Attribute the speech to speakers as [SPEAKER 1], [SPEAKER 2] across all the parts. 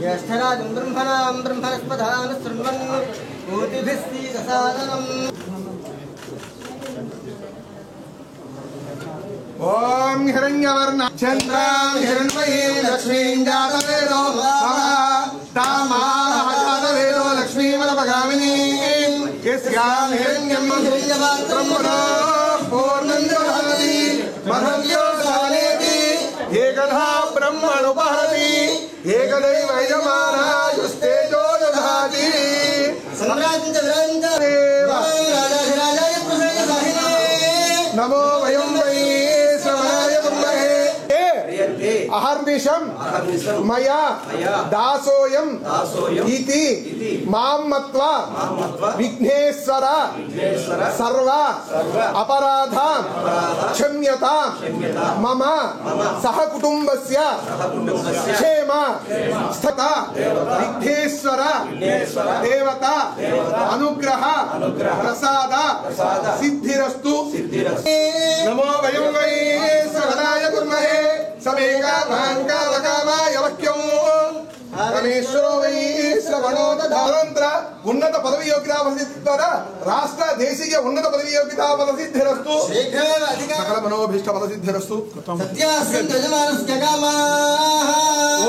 [SPEAKER 1] ज्येष्ठराजं ब्रह्मणां ब्रह्मणस्पदान् शृण्वन् कोटिभिस्तीदसादनम्
[SPEAKER 2] ओम हिरण्यवर्ण चंद्रां हिरण्मयीं लक्ष्मीं जातवेदो तामाहजातवेदो लक्ष्मीमनपगामिनीं यस्यां हिरण्यं ब्रह्मणो पूर्णं ददाति मह्यो सालेति एकधा ब्रह्मणुपहरति एकदैव यजमानायुस्तेजो ददाति नमो वयं वै श्रवणाय कुर्महे अहर्निशं मया दासोऽयं इति मां मत्वा विघ्नेश्वर सर्व अपराधां क्षम्यतां मम सह कुटुंबस्य क्षेम स्थिता विघ्नेश्वर देवता अनुग्रह प्रसाद सिद्धिरस्तु नमो वयं वै श्रवणाय कुर्महे समेका भांकालकामाय वक्यं रमेश्वरो वै श्रवणो तथानंतर उन्नत पदवी योग्यता फलसिद्धिद्वारा राष्ट्र देशीय उन्नत पदवी योग्यता फलसिद्धिरस्तु सकल मनोभीष्ट फलसिद्धिरस्तु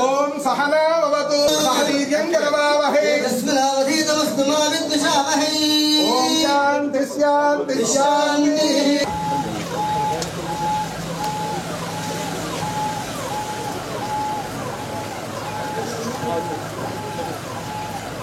[SPEAKER 2] ओम सहना भवतु सहवीर्यं करवावहै
[SPEAKER 1] तस्मावधीतमस्तु मा विद्विषावहै
[SPEAKER 2] ओम शांति शांति शांति